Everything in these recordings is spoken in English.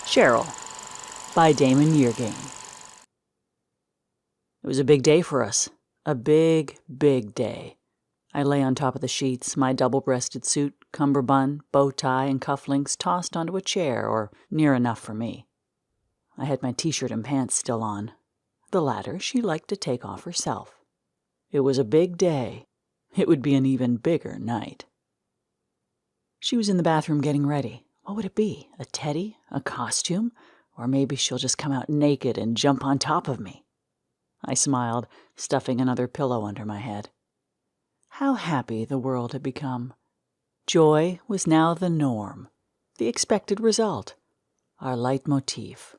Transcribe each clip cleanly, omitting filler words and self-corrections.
Cheryl by Damon Yeargain. It was a big day for us. A big, big day. I lay on top of the sheets, my double-breasted suit, cummerbund, bow tie, and cufflinks tossed onto a chair, or near enough for me. I had my t-shirt and pants still on. The latter she liked to take off herself. It was a big day. It would be an even bigger night. She was in the bathroom getting ready. What would it be? A teddy? A costume? Or maybe she'll just come out naked and jump on top of me. I smiled, stuffing another pillow under my head. How happy the world had become. Joy was now the norm, the expected result, our leitmotif.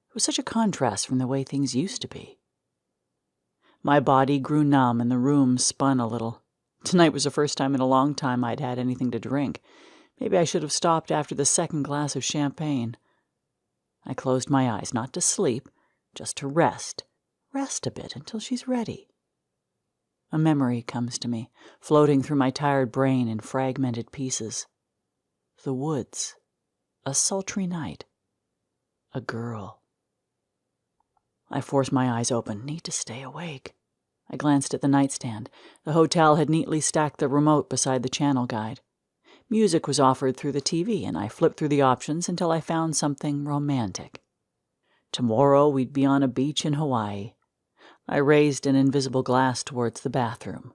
It was such a contrast from the way things used to be. My body grew numb and the room spun a little. Tonight was the first time in a long time I'd had anything to drink. Maybe I should have stopped after the second glass of champagne. I closed my eyes, not to sleep, just to rest. Rest a bit until she's ready. A memory comes to me, floating through my tired brain in fragmented pieces. The woods. A sultry night. A girl. I forced my eyes open. Need to stay awake. I glanced at the nightstand. The hotel had neatly stacked the remote beside the channel guide. Music was offered through the TV, and I flipped through the options until I found something romantic. Tomorrow we'd be on a beach in Hawaii. I raised an invisible glass towards the bathroom.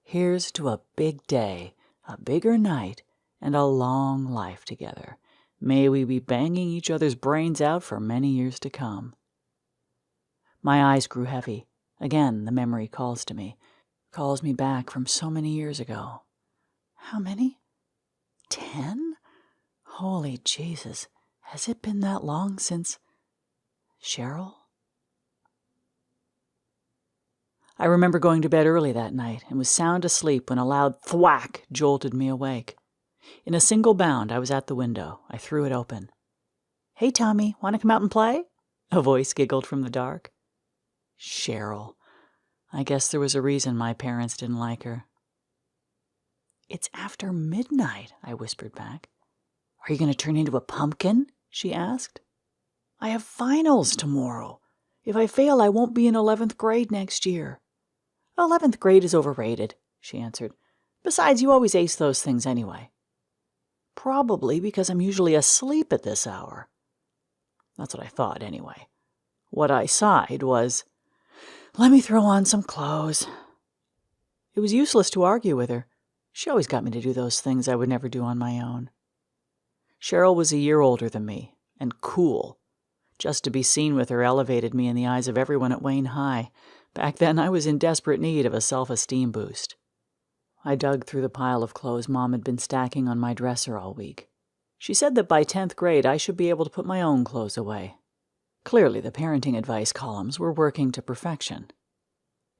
Here's to a big day, a bigger night, and a long life together. May we be banging each other's brains out for many years to come. My eyes grew heavy. Again, the memory calls to me. Calls me back from so many years ago. How many? 10? Holy Jesus, has it been that long since... Cheryl? I remember going to bed early that night and was sound asleep when a loud thwack jolted me awake. In a single bound, I was at the window. I threw it open. "Hey, Tommy, want to come out and play?" A voice giggled from the dark. Cheryl. I guess there was a reason my parents didn't like her. "It's after midnight," I whispered back. "Are you going to turn into a pumpkin?" she asked. "I have finals tomorrow. If I fail, I won't be in 11th grade next year." "11th grade is overrated," she answered. "Besides, you always ace those things anyway." "Probably because I'm usually asleep at this hour." That's what I thought, anyway. What I sighed was, "Let me throw on some clothes." It was useless to argue with her. She always got me to do those things I would never do on my own. Cheryl was a year older than me, and cool. Just to be seen with her elevated me in the eyes of everyone at Wayne High. Back then, I was in desperate need of a self-esteem boost. I dug through the pile of clothes Mom had been stacking on my dresser all week. She said that by 10th grade, I should be able to put my own clothes away. Clearly, the parenting advice columns were working to perfection.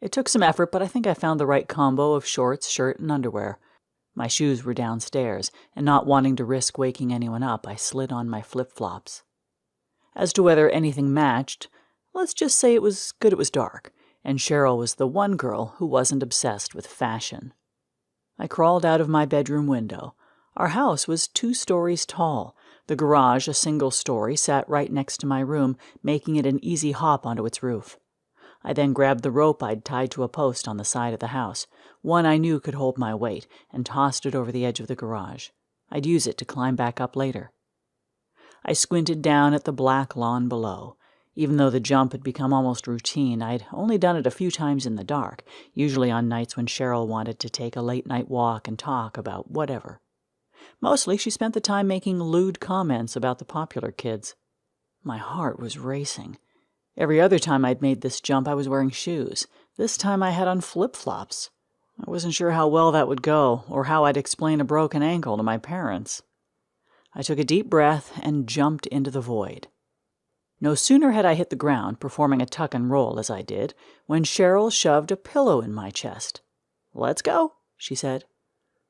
It took some effort, but I think I found the right combo of shorts, shirt, and underwear. My shoes were downstairs, and not wanting to risk waking anyone up, I slid on my flip-flops. As to whether anything matched, let's just say it was good it was dark, and Cheryl was the one girl who wasn't obsessed with fashion. I crawled out of my bedroom window. Our house was 2 stories tall. The garage, a single story, sat right next to my room, making it an easy hop onto its roof. I then grabbed the rope I'd tied to a post on the side of the house, one I knew could hold my weight, and tossed it over the edge of the garage. I'd use it to climb back up later. I squinted down at the black lawn below. Even though the jump had become almost routine, I'd only done it a few times in the dark, usually on nights when Cheryl wanted to take a late-night walk and talk about whatever. Mostly she spent the time making lewd comments about the popular kids. My heart was racing. Every other time I'd made this jump, I was wearing shoes. This time I had on flip-flops. I wasn't sure how well that would go, or how I'd explain a broken ankle to my parents. I took a deep breath and jumped into the void. No sooner had I hit the ground, performing a tuck and roll as I did, when Cheryl shoved a pillow in my chest. "Let's go," she said.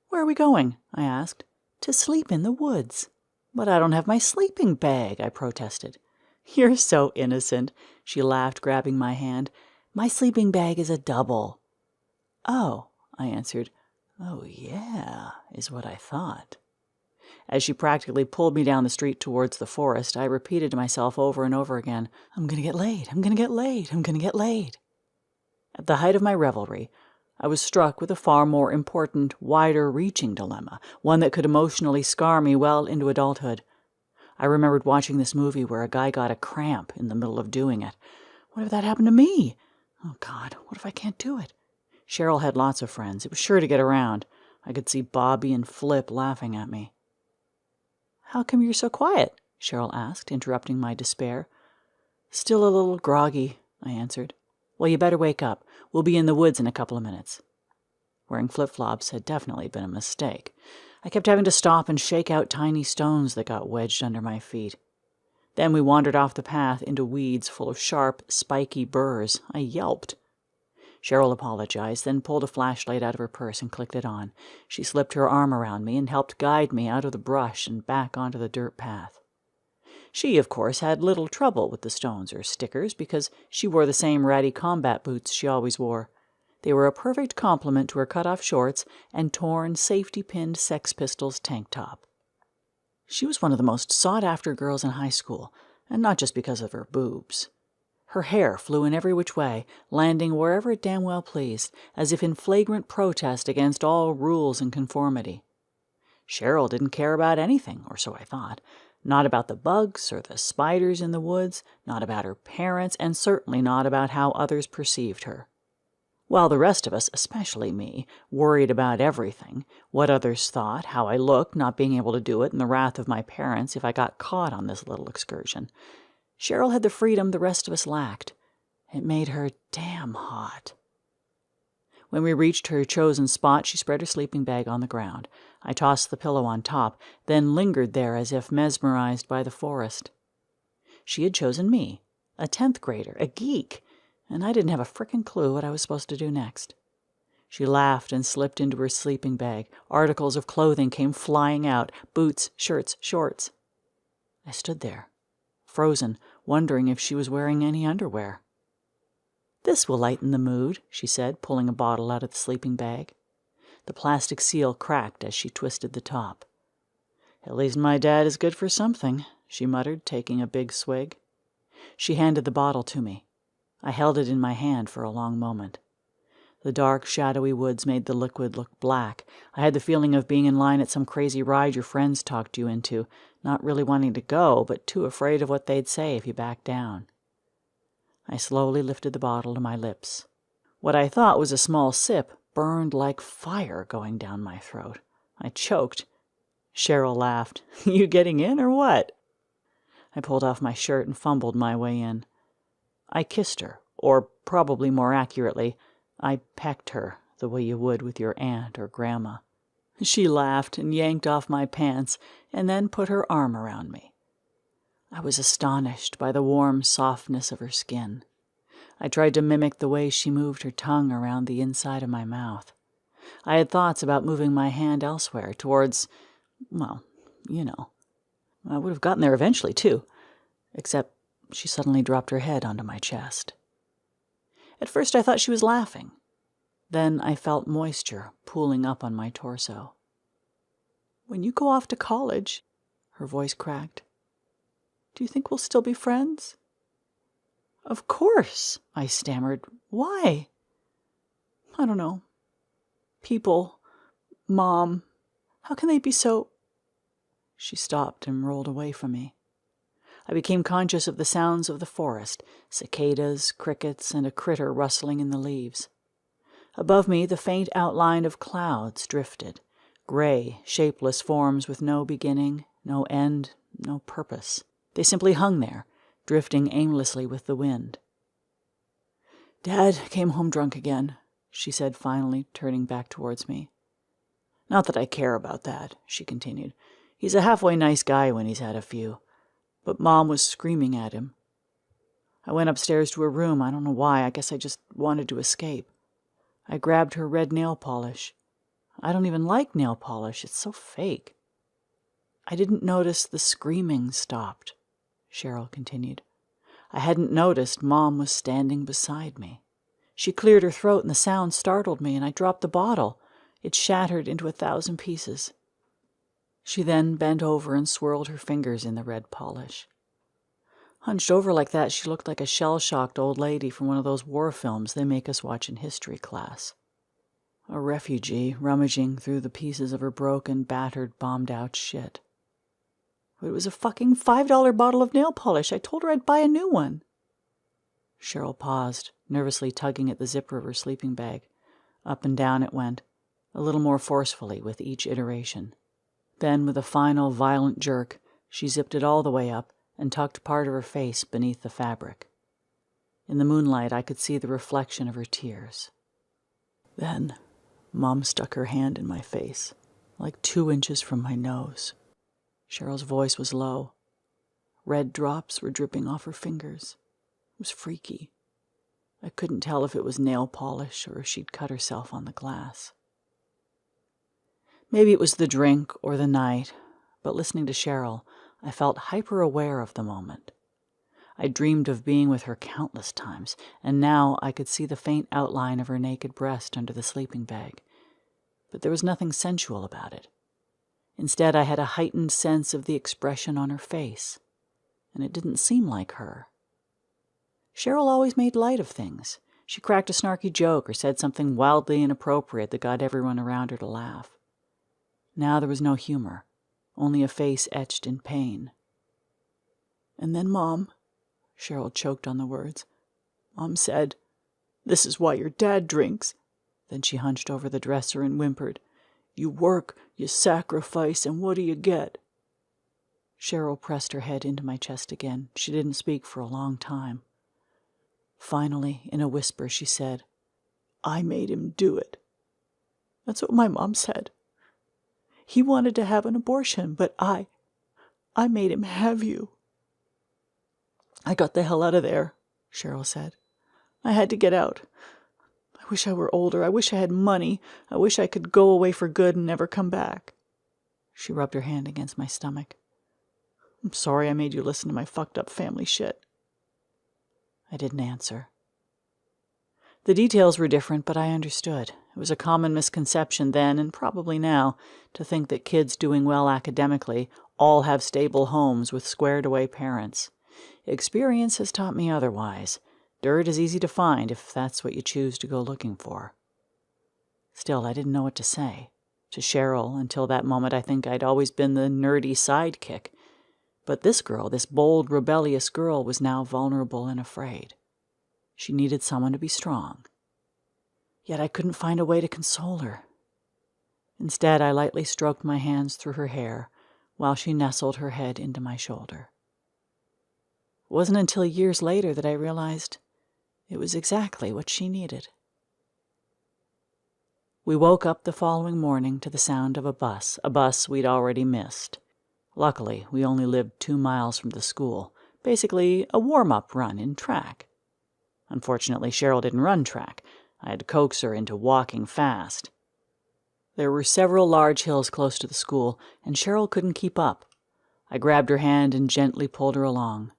"Where are we going?" I asked. "To sleep in the woods." "But I don't have my sleeping bag," I protested. "You're so innocent," she laughed, grabbing my hand. "My sleeping bag is a double." "Oh," I answered. "Oh, yeah," is what I thought. As she practically pulled me down the street towards the forest, I repeated to myself over and over again, "I'm gonna get laid, I'm gonna get laid, I'm gonna get laid." At the height of my revelry, I was struck with a far more important, wider-reaching dilemma, one that could emotionally scar me well into adulthood. I remembered watching this movie where a guy got a cramp in the middle of doing it. What if that happened to me? Oh, God, what if I can't do it? Cheryl had lots of friends. It was sure to get around. I could see Bobby and Flip laughing at me. "How come you're so quiet?" Cheryl asked, interrupting my despair. "Still a little groggy," I answered. "Well, you better wake up. We'll be in the woods in a couple of minutes." Wearing flip-flops had definitely been a mistake. I kept having to stop and shake out tiny stones that got wedged under my feet. Then we wandered off the path into weeds full of sharp, spiky burrs. I yelped. Cheryl apologized, then pulled a flashlight out of her purse and clicked it on. She slipped her arm around me and helped guide me out of the brush and back onto the dirt path. She, of course, had little trouble with the stones or stickers because she wore the same ratty combat boots she always wore. They were a perfect complement to her cut-off shorts and torn, safety-pinned Sex Pistols tank top. She was one of the most sought-after girls in high school, and not just because of her boobs. Her hair flew in every which way, landing wherever it damn well pleased, as if in flagrant protest against all rules and conformity. Cheryl didn't care about anything, or so I thought. Not about the bugs or the spiders in the woods, not about her parents, and certainly not about how others perceived her. While the rest of us, especially me, worried about everything, what others thought, how I looked, not being able to do it, and the wrath of my parents if I got caught on this little excursion, Cheryl had the freedom the rest of us lacked. It made her damn hot. When we reached her chosen spot, she spread her sleeping bag on the ground. I tossed the pillow on top, then lingered there as if mesmerized by the forest. She had chosen me, a 10th grader, a geek, and I didn't have a frickin' clue what I was supposed to do next. She laughed and slipped into her sleeping bag. Articles of clothing came flying out, boots, shirts, shorts. I stood there, frozen, wondering if she was wearing any underwear. "This will lighten the mood," she said, pulling a bottle out of the sleeping bag. The plastic seal cracked as she twisted the top. "At least my dad is good for something," she muttered, taking a big swig. She handed the bottle to me. I held it in my hand for a long moment. The dark, shadowy woods made the liquid look black. I had the feeling of being in line at some crazy ride your friends talked you into, not really wanting to go, but too afraid of what they'd say if you backed down. I slowly lifted the bottle to my lips. What I thought was a small sip burned like fire going down my throat. I choked. Cheryl laughed. "You getting in or what?" I pulled off my shirt and fumbled my way in. I kissed her, or probably more accurately, I pecked her the way you would with your aunt or grandma. She laughed and yanked off my pants and then put her arm around me. I was astonished by the warm softness of her skin. I tried to mimic the way she moved her tongue around the inside of my mouth. I had thoughts about moving my hand elsewhere, towards, well, you know. I would have gotten there eventually, too, except she suddenly dropped her head onto my chest. At first I thought she was laughing. Then I felt moisture pooling up on my torso. "When you go off to college," her voice cracked, "do you think we'll still be friends?" "Of course," I stammered. "Why?" "I don't know. People, Mom, how can they be so—" She stopped and rolled away from me. I became conscious of the sounds of the forest, cicadas, crickets, and a critter rustling in the leaves. Above me, the faint outline of clouds drifted, gray, shapeless forms with no beginning, no end, no purpose. They simply hung there, drifting aimlessly with the wind. "Dad came home drunk again," she said finally, turning back towards me. "Not that I care about that," she continued. "He's a halfway nice guy when he's had a few. But Mom was screaming at him. I went upstairs to her room. I don't know why. I guess I just wanted to escape. I grabbed her red nail polish. I don't even like nail polish. It's so fake. I didn't notice the screaming stopped," Cheryl continued. "I hadn't noticed Mom was standing beside me. She cleared her throat and the sound startled me, and I dropped the bottle. It shattered into 1,000 pieces. She then bent over and swirled her fingers in the red polish. Hunched over like that, she looked like a shell-shocked old lady from one of those war films they make us watch in history class. A refugee rummaging through the pieces of her broken, battered, bombed-out shit. But it was a fucking $5 bottle of nail polish. I told her I'd buy a new one. Cheryl paused, nervously tugging at the zipper of her sleeping bag. Up and down it went, a little more forcefully with each iteration. Then, with a final, violent jerk, she zipped it all the way up and tucked part of her face beneath the fabric. In the moonlight, I could see the reflection of her tears. Then, Mom stuck her hand in my face, like 2 inches from my nose. Cheryl's voice was low. Red drops were dripping off her fingers. It was freaky. I couldn't tell if it was nail polish or if she'd cut herself on the glass. Maybe it was the drink or the night, but listening to Cheryl, I felt hyper-aware of the moment. I dreamed of being with her countless times, and now I could see the faint outline of her naked breast under the sleeping bag. But there was nothing sensual about it. Instead, I had a heightened sense of the expression on her face, and it didn't seem like her. Cheryl always made light of things. She cracked a snarky joke or said something wildly inappropriate that got everyone around her to laugh. Now there was no humor, only a face etched in pain. And then Mom, Cheryl choked on the words, Mom said, "This is why your dad drinks." Then she hunched over the dresser and whimpered, "You work, you sacrifice, and what do you get?" Cheryl pressed her head into my chest again. She didn't speak for a long time. Finally, in a whisper, she said, "I made him do it." That's what my mom said. He wanted to have an abortion, but I made him have you. I got the hell out of there, Cheryl said. I had to get out. I wish I were older. I wish I had money. I wish I could go away for good and never come back. She rubbed her hand against my stomach. I'm sorry I made you listen to my fucked up family shit. I didn't answer. The details were different, but I understood. It was a common misconception then, and probably now, to think that kids doing well academically all have stable homes with squared-away parents. Experience has taught me otherwise. Dirt is easy to find if that's what you choose to go looking for. Still, I didn't know what to say. To Cheryl, until that moment, I think I'd always been the nerdy sidekick. But this girl, this bold, rebellious girl, was now vulnerable and afraid. She needed someone to be strong. Yet I couldn't find a way to console her. Instead, I lightly stroked my hands through her hair while she nestled her head into my shoulder. It wasn't until years later that I realized it was exactly what she needed. We woke up the following morning to the sound of a bus we'd already missed. Luckily, we only lived 2 miles from the school, basically a warm-up run in track. Unfortunately, Cheryl didn't run track. I had to coax her into walking fast. There were several large hills close to the school, and Cheryl couldn't keep up. I grabbed her hand and gently pulled her along.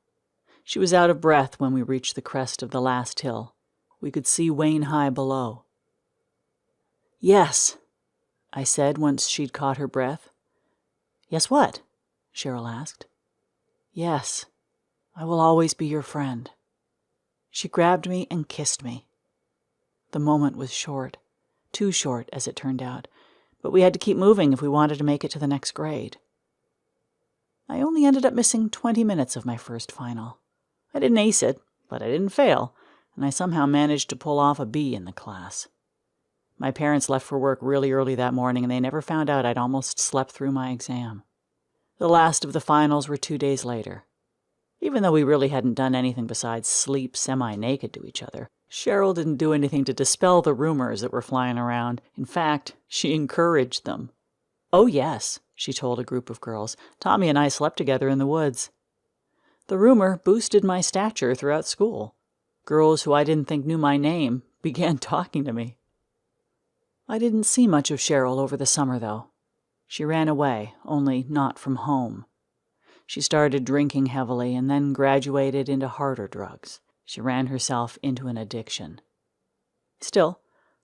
She was out of breath when we reached the crest of the last hill. We could see Wayne High below. Yes, I said once she'd caught her breath. Yes, what? Cheryl asked. Yes, I will always be your friend. She grabbed me and kissed me. The moment was short, too short as it turned out, but we had to keep moving if we wanted to make it to the next grade. I only ended up missing 20 minutes of my first final. I didn't ace it, but I didn't fail, and I somehow managed to pull off a B in the class. My parents left for work really early that morning, and they never found out I'd almost slept through my exam. The last of the finals were 2 days later. Even though we really hadn't done anything besides sleep semi-naked to each other, Cheryl didn't do anything to dispel the rumors that were flying around. In fact, she encouraged them. Oh yes, she told a group of girls. Tommy and I slept together in the woods. The rumor boosted my stature throughout school. Girls who I didn't think knew my name began talking to me. I didn't see much of Cheryl over the summer, though. She ran away, only not from home. She started drinking heavily and then graduated into harder drugs. She ran herself into an addiction. Still,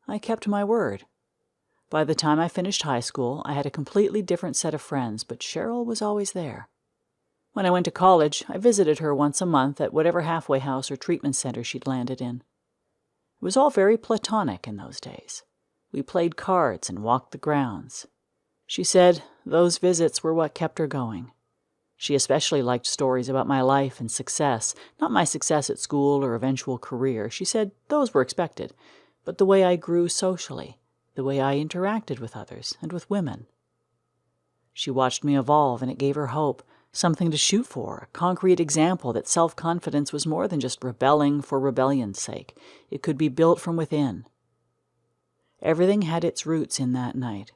I kept my word. By the time I finished high school, I had a completely different set of friends, but Cheryl was always there. When I went to college, I visited her once a month at whatever halfway house or treatment center she'd landed in. It was all very platonic in those days. We played cards and walked the grounds. She said those visits were what kept her going. She especially liked stories about my life and success, not my success at school or eventual career. She said those were expected, but the way I grew socially, the way I interacted with others and with women. She watched me evolve, and it gave her hope, something to shoot for, a concrete example that self-confidence was more than just rebelling for rebellion's sake. It could be built from within. Everything had its roots in that night.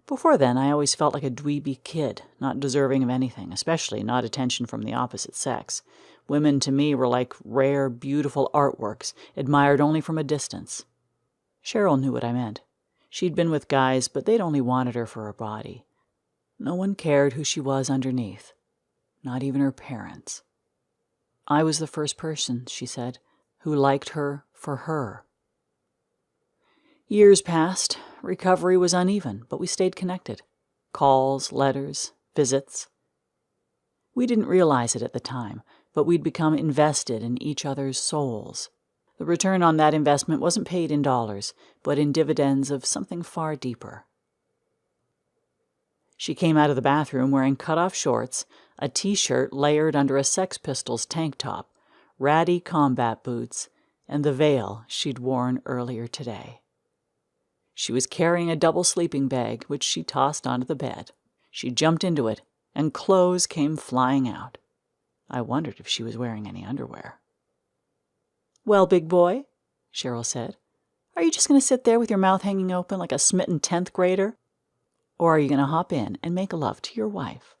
Before then, I always felt like a dweeby kid, not deserving of anything, especially not attention from the opposite sex. Women to me were like rare, beautiful artworks, admired only from a distance. Cheryl knew what I meant. She'd been with guys, but they'd only wanted her for her body. No one cared who she was underneath, not even her parents. I was the first person, she said, who liked her for her. Years passed. Recovery was uneven, but we stayed connected. Calls, letters, visits. We didn't realize it at the time, but we'd become invested in each other's souls. The return on that investment wasn't paid in dollars, but in dividends of something far deeper. She came out of the bathroom wearing cut-off shorts, a t-shirt layered under a Sex Pistols tank top, ratty combat boots, and the veil she'd worn earlier today. She was carrying a double sleeping bag, which she tossed onto the bed. She jumped into it, and clothes came flying out. I wondered if she was wearing any underwear. "Well, big boy," Cheryl said, "are you just going to sit there with your mouth hanging open like a smitten 10th grader? Or are you going to hop in and make love to your wife?"